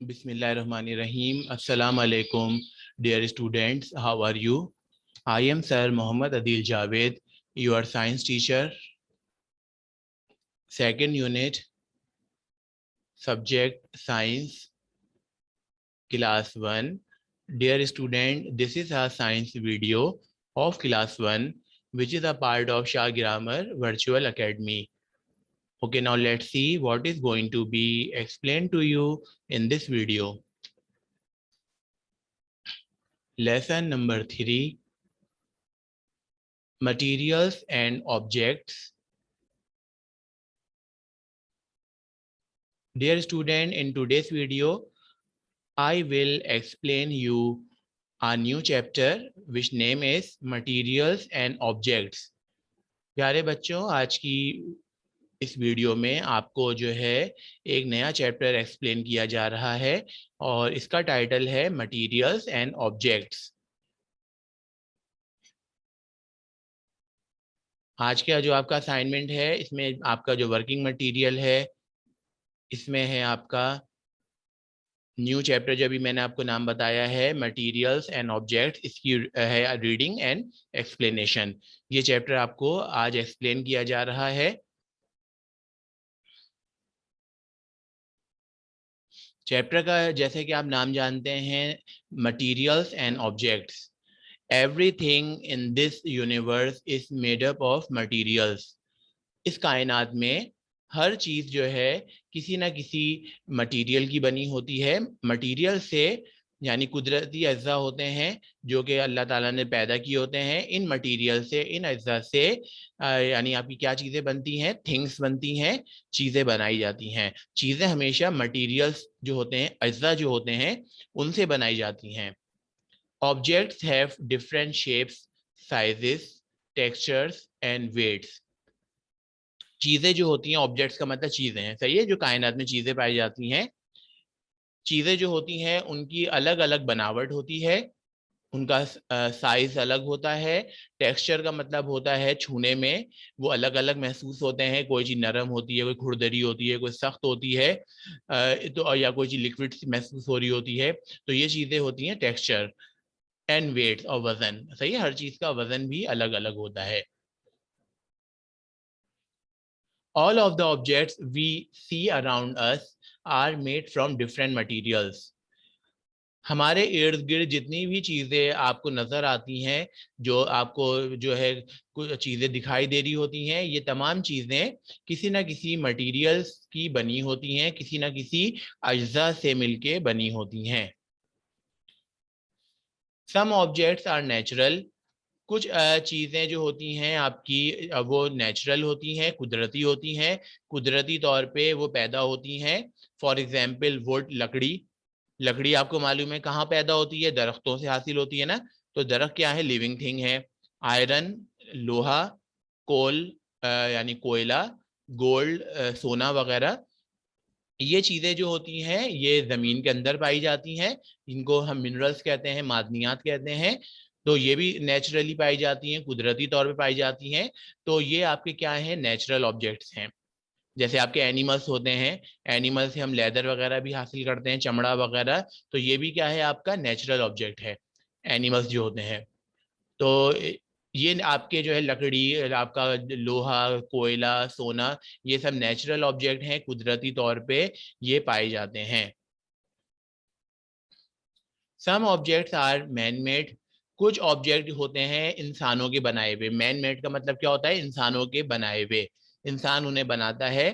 Bismillahirrahmanirrahim. Assalamu alaikum, dear students. How are you? I am Sir Muhammad Adil Javed, your science teacher. Second unit, subject science, class 1. Dear student, this is a science video of class 1, which is a part of Shah Grammar Virtual Academy. Okay, now let's see what is going to be explained to you in this video. Lesson number 3, materials and objects. Dear student, in today's video, I will explain you a new chapter which name is materials and objects. प्यारे बच्चों, आज की इस video में आपको जो है एक नया चैप्टर एक्सप्लेन किया जा रहा है और इसका टाइटल है मटेरियल्स एंड ऑब्जेक्ट्स। आज का जो आपका असाइनमेंट है, इसमें आपका जो वर्किंग मटेरियल है, इसमें है आपका न्यू चैप्टर जो अभी मैंने आपको नाम बताया है मटेरियल्स एंड ऑब्जेक्ट्स, इसकी है रीडिंग एंड एक्सप्लेनेशन। ये चैप्टर आपको आज एक्सप्लेन किया जा रहा है। चैप्टर का जैसे कि आप नाम जानते हैं, materials and objects. Everything in this universe is made up of materials. इस कायनात में हर चीज जो है किसी ना किसी मटेरियल की बनी होती है। मटेरियल से यानी कुदरती अज्जा होते हैं जो कि अल्लाह ताला ने पैदा किए होते हैं। इन मटेरियल से, इन अज्जा से यानी आपकी क्या चीज़ें बनती हैं, थिंग्स बनती हैं, चीज़ें बनाई जाती हैं। चीज़ें हमेशा मटेरियल्स जो होते हैं, अज्जा जो होते हैं, उनसे बनाई जाती हैं। Objects have different shapes, sizes, textures and weights. चीज़ें जो होती हैं, ऑब्जेक्ट्स का मतलब चीज़ें हैं, सही है, जो कायनात में चीज़ें पाई जाती हैं। चीज़ें जो होती हैं उनकी अलग अलग बनावट होती है, उनका साइज अलग होता है। टेक्सचर का मतलब होता है छूने में वो अलग अलग महसूस होते हैं। कोई चीज़ नरम होती है, कोई खुरदरी होती है, कोई सख्त होती है, तो या कोई चीज़ लिक्विड महसूस हो रही होती है। तो ये चीज़ें होती हैं टेक्सचर। एंड वेट और वजन, सही है, हर चीज़ का वजन भी अलग अलग होता है। All of the objects we see around us are made from different materials. हमारे इर्द गिर्द जितनी भी चीज़ें आपको नज़र आती हैं, जो आपको जो है कुछ चीज़ें दिखाई दे रही होती हैं, ये तमाम चीज़ें किसी ना किसी मटेरियल्स की बनी होती हैं, किसी ना किसी अज्जा से मिलके बनी होती हैं। Some objects are natural. कुछ चीज़ें जो होती हैं आपकी वो नेचुरल होती हैं, कुदरती होती हैं, कुदरती तौर पे वो पैदा होती हैं। फॉर एग्जाम्पल वुड, लकड़ी। लकड़ी आपको मालूम है कहाँ पैदा होती है, दरख्तों से हासिल होती है ना। तो दरख्त क्या है, लिविंग थिंग है। आयरन, लोहा, कोल यानी कोयला, गोल्ड, सोना वगैरह, ये चीज़ें जो होती हैं ये ज़मीन के अंदर पाई जाती हैं। इनको हम मिनरल्स कहते हैं, मादनियात कहते हैं। तो ये भी नेचुरली पाई जाती हैं, कुदरती तौर पे पाई जाती हैं। तो ये आपके क्या है, नेचुरल ऑब्जेक्ट्स हैं। जैसे आपके एनिमल्स होते हैं, एनिमल से हम लेदर वगैरह भी हासिल करते हैं, चमड़ा वगैरह। तो ये भी क्या है, आपका नेचुरल ऑब्जेक्ट है, एनिमल्स जो होते हैं। तो ये आपके जो है लकड़ी, आपका लोहा, कोयला, सोना, ये सब नेचुरल ऑब्जेक्ट हैं, कुदरती तौर पे ये पाए जाते हैं। Some objects are man made. कुछ ऑब्जेक्ट होते हैं इंसानों के बनाए हुए। मैन मेड का मतलब क्या होता है, इंसानों के बनाए हुए, इंसान उन्हें बनाता है।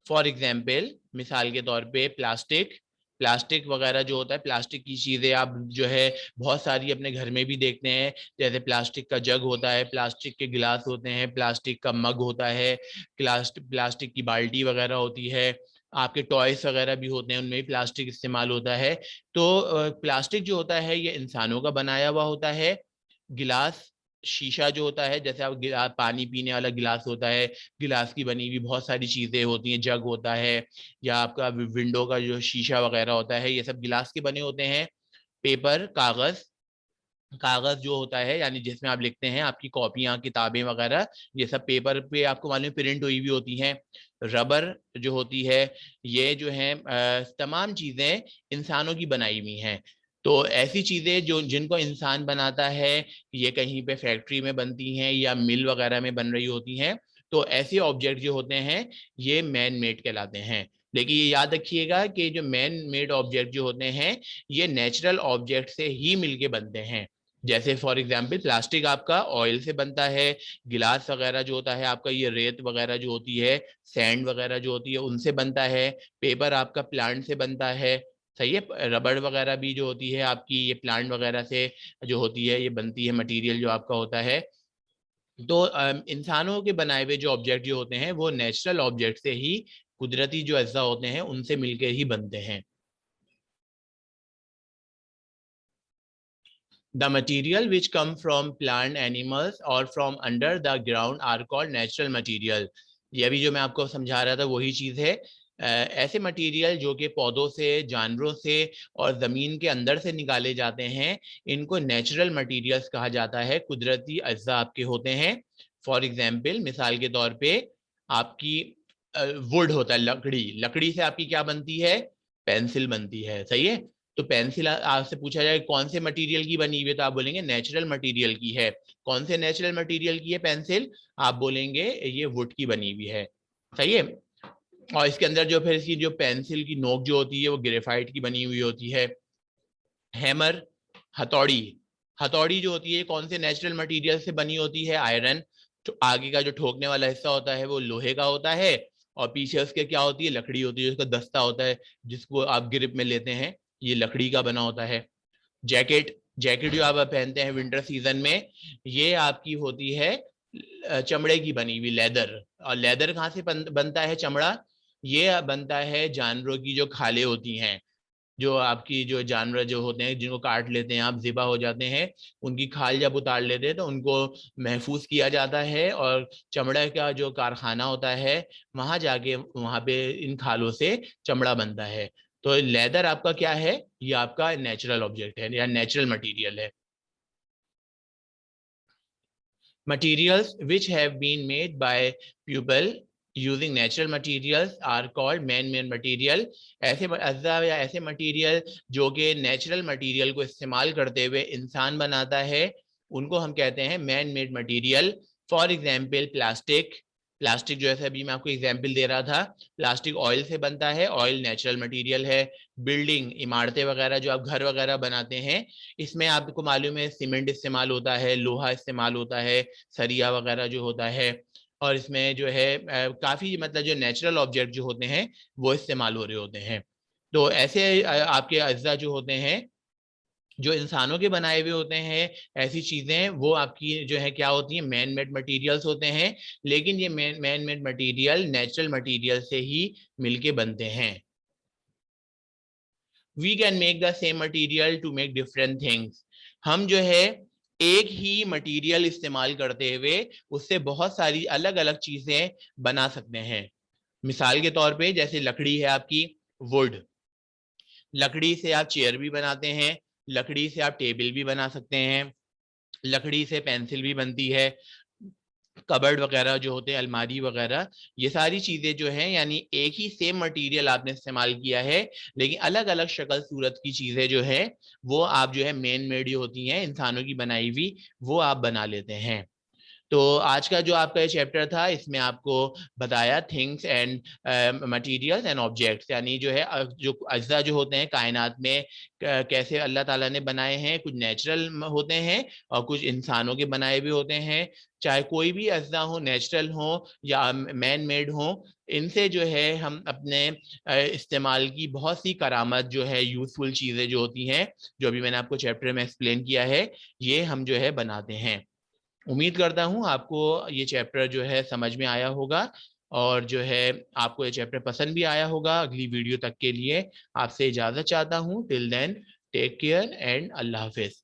फॉर एग्जाम्पल, मिसाल के तौर पे प्लास्टिक। प्लास्टिक वगैरह जो होता है, प्लास्टिक की चीज़ें आप जो है बहुत सारी अपने घर में भी देखते हैं। जैसे प्लास्टिक का जग होता है, प्लास्टिक के गिलास होते हैं, प्लास्टिक का मग होता है, प्लास्टिक की बाल्टी वगैरह होती है। आपके टॉयस वगैरह भी होते हैं, उनमें भी प्लास्टिक इस्तेमाल होता है। तो प्लास्टिक जो होता है ये इंसानों का बनाया हुआ होता है। गिलास, शीशा जो होता है, जैसे आप पानी पीने वाला गिलास होता है, गिलास की बनी हुई बहुत सारी चीजें होती हैं, जग होता है, या आपका विंडो का जो शीशा वगैरह होता है, ये सब गिलास के बने होते हैं। पेपर, कागज, कागज जो होता है यानी जिसमें आप लिखते हैं, आपकी कॉपियां किताबें वगैरह, ये सब पेपर पे आपको मालूम प्रिंट हुई हुई होती हैं। रबर जो होती है, ये जो है तमाम चीजें इंसानों की बनाई हुई हैं। तो ऐसी चीजें जो जिनको इंसान बनाता है, ये कहीं पे फैक्ट्री में बनती हैं या मिल वगैरह में बन रही होती हैं। तो ऐसे ऑब्जेक्ट जो होते हैं ये मैन मेड कहलाते हैं। लेकिन ये याद रखिएगा कि जो मैन मेड ऑब्जेक्ट जो होते हैं ये नेचुरल ऑब्जेक्ट से ही मिलके बनते हैं। जैसे फॉर एग्जाम्पल प्लास्टिक आपका ऑयल से बनता है, गिलास वगैरह जो होता है आपका ये रेत वगैरह जो होती है, सैंड वगैरह जो होती है उनसे बनता है। पेपर आपका प्लांट से बनता है, सही है। रबड़ वगैरह भी जो होती है आपकी ये प्लांट वगैरह से जो होती है, ये बनती है मटेरियल जो आपका होता है। तो इंसानों के बनाए हुए जो ऑब्जेक्ट जो होते हैं वो नेचुरल ऑब्जेक्ट से ही, कुदरती जो अज्जा होते हैं उनसे मिलकर ही बनते हैं। The material which come from plant animals or from under the ground are called natural material। ये अभी जो मैं आपको समझा रहा था वही चीज है। ऐसे मटेरियल जो कि पौधों से, जानवरों से और जमीन के अंदर से निकाले जाते हैं, इनको नेचुरल मटेरियल्स कहा जाता है, कुदरती अज्जा आपके होते हैं। फॉर एग्जाम्पल मिसाल के तौर पे आपकी वुड होता है, लकड़ी, लकड़ी से आपकी क्या बनती है, पेंसिल बनती है, सही है। तो पेंसिल आपसे पूछा जाए कौन से मटेरियल की बनी हुई है, तो आप बोलेंगे नेचुरल मटेरियल की है। कौन से नेचुरल मटेरियल की है पेंसिल, आप बोलेंगे ये वुड की बनी हुई है, सही है। और इसके अंदर जो फिर इसकी जो पेंसिल की नोक जो होती है वो ग्रेफाइट की बनी हुई होती है। हैमर, हथौड़ी, हथौड़ी जो होती है कौन से नेचुरल मटेरियल से बनी होती है, आयरन। तो आगे का जो ठोकने वाला हिस्सा होता है वो लोहे का होता है, और पीछे उसके क्या होती है, लकड़ी होती है, उसका दस्ता होता है जिसको आप ग्रिप में लेते हैं, ये लकड़ी का बना होता है। जैकेट, जैकेट जो आप पहनते हैं विंटर सीजन में, ये आपकी होती है चमड़े की बनी हुई, लेदर। और लेदर कहाँ से बनता है चमड़ा, ये बनता है जानवरों की जो खालें होती हैं, जो आपकी जो जानवर जो होते हैं जिनको काट लेते हैं आप, ज़िबा हो जाते हैं, उनकी खाल जब उतार लेते हैं तो उनको महफूज किया जाता है, और चमड़ा का जो कारखाना होता है वहां जाके वहां पे इन खालों से चमड़ा बनता है। तो लेदर आपका क्या है, ये आपका नेचुरल ऑब्जेक्ट है या नेचुरल मटेरियल है। Materials which have been made by people using natural materials are called man-made material। ऐसे अज्जा या ऐसे मटेरियल जो कि नेचुरल मटेरियल को इस्तेमाल करते हुए इंसान बनाता है, उनको हम कहते हैं man made material. For example plastic, plastic जो है अभी मैं आपको एग्जाम्पल दे रहा था, प्लास्टिक ऑयल से बनता है, ऑयल नेचुरल मटेरियल है। बिल्डिंग, इमारतें वगैरह जो आप घर वगैरह बनाते हैं, इसमें आपको मालूम है सीमेंट इस्तेमाल होता है, लोहा इस्तेमाल होता है, सरिया वगैरह जो होता है। और इसमें जो है काफी मतलब जो नेचुरल ऑब्जेक्ट जो होते हैं वो इस्तेमाल हो रहे होते हैं। तो ऐसे आपके अज्जा जो होते हैं जो इंसानों के बनाए हुए होते हैं, ऐसी चीजें वो आपकी जो है क्या होती हैं, मैन मेड मटीरियल्स होते हैं। लेकिन ये man made material natural material से ही मिलके बनते हैं। We can make the same material to make different things. हम जो है एक ही मटेरियल इस्तेमाल करते हुए उससे बहुत सारी अलग अलग चीजें बना सकते हैं। मिसाल के तौर पे जैसे लकड़ी है आपकी, वुड, लकड़ी से आप चेयर भी बनाते हैं, लकड़ी से आप टेबल भी बना सकते हैं, लकड़ी से पेंसिल भी बनती है, कबर्ड वगैरह जो होते हैं, अलमारी वगैरह, ये सारी चीजें जो हैं यानी एक ही सेम मटेरियल आपने इस्तेमाल किया है, लेकिन अलग अलग शक्ल सूरत की चीजें जो है वो आप जो है मेन मेड जो होती हैं इंसानों की बनाई हुई, वो आप बना लेते हैं। तो आज का जो आपका ये चैप्टर था इसमें आपको बताया things and materials and objects, यानी जो है जो अज्जा जो होते हैं कायनात में कैसे अल्लाह ताला ने बनाए हैं, कुछ नेचुरल होते हैं और कुछ इंसानों के बनाए भी होते हैं। चाहे कोई भी अज्जा हो, नेचुरल हो या मैन मेड हो, इनसे जो है हम अपने इस्तेमाल की बहुत सी करामत जो है, यूजफुल चीज़ें जो होती हैं, जो अभी मैंने आपको चैप्टर में एक्सप्लेन किया है, ये हम जो है बनाते हैं। उम्मीद करता हूँ आपको ये चैप्टर जो है समझ में आया होगा, और जो है आपको ये चैप्टर पसंद भी आया होगा। अगली वीडियो तक के लिए आपसे इजाजत चाहता हूँ। Till then take care and अल्लाह हाफिज।